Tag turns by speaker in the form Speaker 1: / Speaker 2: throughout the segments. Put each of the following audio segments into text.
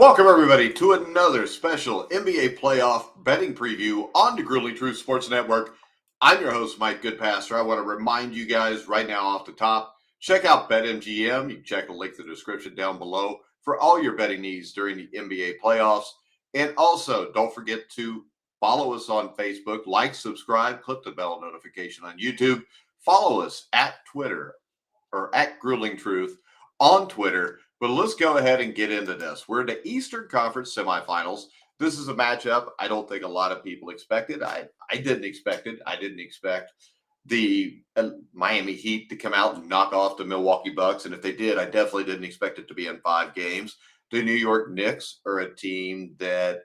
Speaker 1: Welcome, everybody, to another special NBA playoff betting preview on the Grueling Truth Sports Network. I'm your host, Mike Goodpaster. I want to remind you guys right now off the top, check out BetMGM. You can check the link in the description down below for all your betting needs during the NBA playoffs. And also, don't forget to follow us on Facebook, like, subscribe, click the bell notification on YouTube. Follow us at Twitter or at Grueling Truth on Twitter. But let's go ahead and get into this. We're in the Eastern Conference semifinals. This is a matchup I don't think a lot of people expected. I didn't expect it. I didn't expect the Miami Heat to come out and knock off the Milwaukee Bucks. And if they did, I definitely didn't expect it to be in 5 games. The New York Knicks are a team that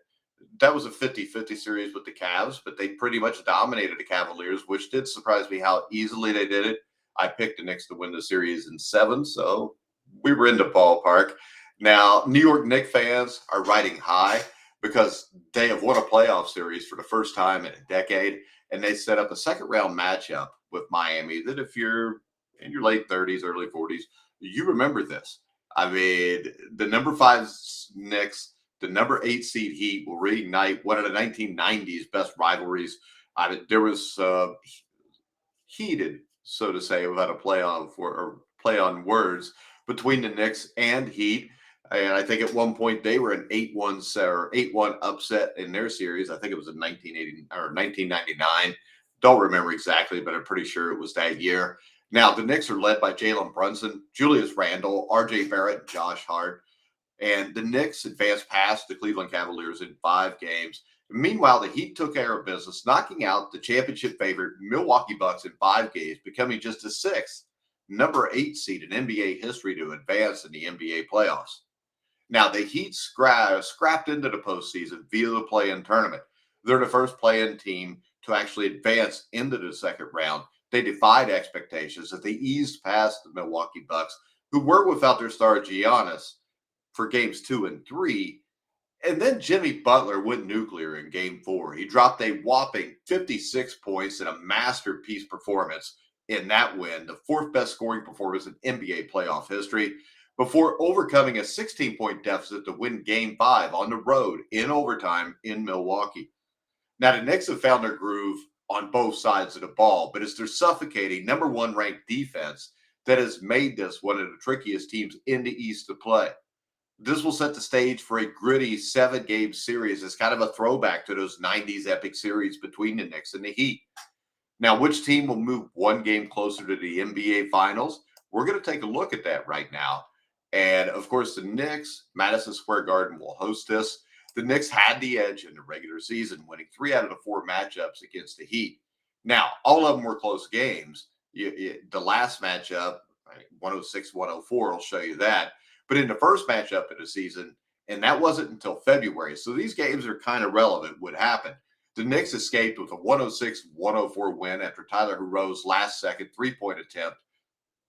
Speaker 1: was a 50-50 series with the Cavs, but they pretty much dominated the Cavaliers, which did surprise me how easily they did it. I picked the Knicks to win the series in 7, so we were in the ballpark. Now, New York Knicks fans are riding high because they have won a playoff series for the first time in a decade, and they set up a second-round matchup with Miami that if you're in your late 30s, early 40s, you remember this. I mean, the number 5 Knicks, the number 8 seed Heat will reignite one of the 1990s best rivalries. There was heated, so to say, without a play on words, between the Knicks and Heat. And I think at one point they were an 8-1 upset in their series. I think it was in 1980 or 1999. Don't remember exactly, but I'm pretty sure it was that year. Now, the Knicks are led by Jalen Brunson, Julius Randle, RJ Barrett, and Josh Hart. And the Knicks advanced past the Cleveland Cavaliers in 5 games. Meanwhile, the Heat took care of business, knocking out the championship favorite Milwaukee Bucks in 5 games, becoming just the 6th number 8 seed in NBA history to advance in the NBA playoffs. Now, the Heat scrapped into the postseason via the play-in tournament. They're the first play-in team to actually advance into the second round. They defied expectations as they eased past the Milwaukee Bucks, who were without their star Giannis for games 2 and 3. And then Jimmy Butler went nuclear in game 4. He dropped a whopping 56 points in a masterpiece performance in that win, the 4th best scoring performance in NBA playoff history, before overcoming a 16-point deficit to win game 5 on the road in overtime in Milwaukee. Now, the Knicks have found their groove on both sides of the ball, but it's their suffocating number 1 ranked defense that has made this one of the trickiest teams in the East to play. This will set the stage for a gritty 7-game series. It's kind of a throwback to those 90s epic series between the Knicks and the Heat. Now, which team will move 1 game closer to the NBA Finals? We're going to take a look at that right now. And, of course, the Knicks, Madison Square Garden, will host this. The Knicks had the edge in the regular season, winning 3 out of the 4 matchups against the Heat. Now, all of them were close games. The last matchup, 106-104, will show you that. But in the first matchup of the season, and that wasn't until February, so these games are kind of relevant, what happened. The Knicks escaped with a 106-104 win after Tyler Herro's last-second 3-point attempt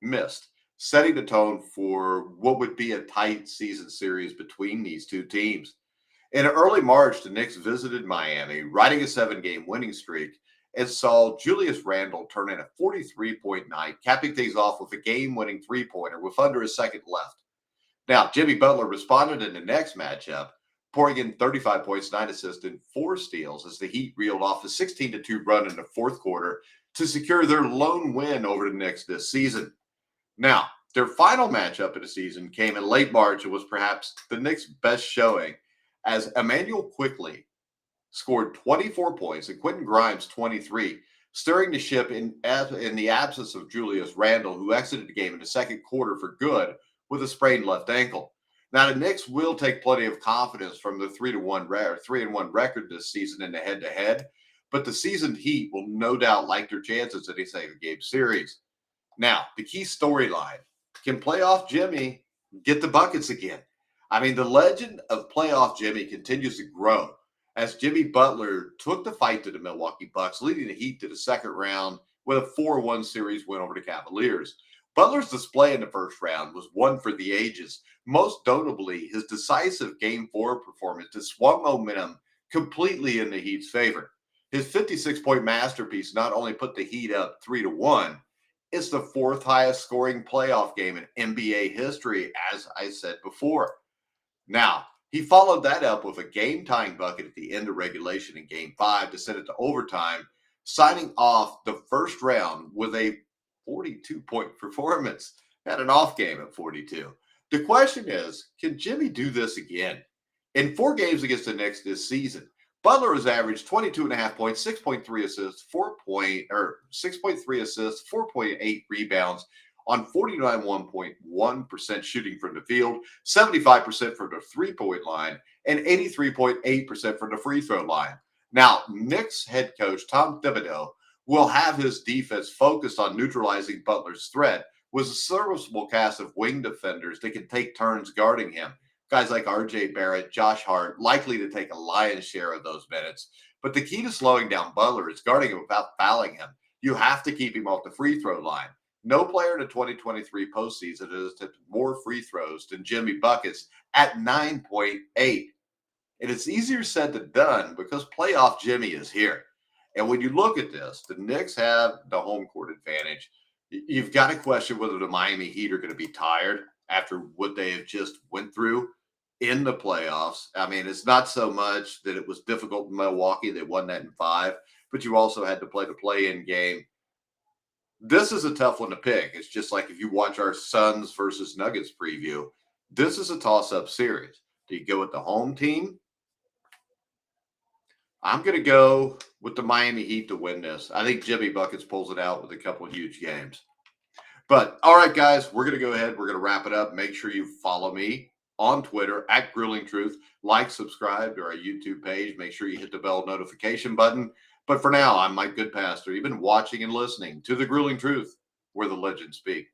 Speaker 1: missed, setting the tone for what would be a tight season series between these two teams. In early March, the Knicks visited Miami, riding a 7-game winning streak, and saw Julius Randle turn in a 43-point night, capping things off with a game-winning 3-pointer with under a second left. Now, Jimmy Butler responded in the next matchup, pouring in 35 points, 9 assists, and 4 steals as the Heat reeled off a 16-2 run in the 4th quarter to secure their lone win over the Knicks this season. Now, their final matchup of the season came in late March and was perhaps the Knicks' best showing, as Emmanuel Quickley scored 24 points and Quentin Grimes 23, stirring the ship in the absence of Julius Randle, who exited the game in the 2nd quarter for good with a sprained left ankle. Now, the Knicks will take plenty of confidence from the 3-1 record this season in the head-to-head, but the seasoned Heat will no doubt like their chances in a 7-game series. Now, the key storyline: can playoff Jimmy get the buckets again? I mean, the legend of playoff Jimmy continues to grow as Jimmy Butler took the fight to the Milwaukee Bucks, leading the Heat to the second round with a 4-1 series win over the Cavaliers. Butler's display in the first round was one for the ages, most notably his decisive Game 4 performance that swung momentum completely in the Heat's favor. His 56-point masterpiece not only put the Heat up 3-1, it's the 4th highest scoring playoff game in NBA history, as I said before. Now, He followed that up with a game-tying bucket at the end of regulation in Game 5 to send it to overtime, signing off the first round with a 42-point performance. Had an off game at 42. The question is, can Jimmy do this again? In 4 games against the Knicks this season, Butler has averaged 22 and a half points, 6.3 assists, 6.3 assists, 4.8 rebounds on 1.1% shooting from the field, 75% from the three-point line, and 83.8% from the free throw line. Now, Knicks head coach Tom Thibodeau will have his defense focused on neutralizing Butler's threat with a serviceable cast of wing defenders that can take turns guarding him. Guys like R.J. Barrett, Josh Hart, likely to take a lion's share of those minutes. But the key to slowing down Butler is guarding him without fouling him. You have to keep him off the free throw line. No player in the 2023 postseason has attempted more free throws than Jimmy Buckets at 9.8. And it's easier said than done because playoff Jimmy is here. And when you look at this, the Knicks have the home court advantage. You've got to question whether the Miami Heat are going to be tired after what they have just went through in the playoffs. I mean, it's not so much that it was difficult in Milwaukee. They won that in 5, but you also had to play the play-in game. This is a tough one to pick. It's just like if you watch our Suns versus Nuggets preview, this is a toss-up series. Do you go with the home team? I'm going to go with the Miami Heat to win this. I think Jimmy Buckets pulls it out with a couple of huge games. But all right, guys, we're going to go ahead. We're going to wrap it up. Make sure you follow me on Twitter at Grilling Truth. Like, subscribe to our YouTube page. Make sure you hit the bell notification button. But for now, I'm Mike Goodpaster. You've been watching and listening to The Grilling Truth, where the legends speak.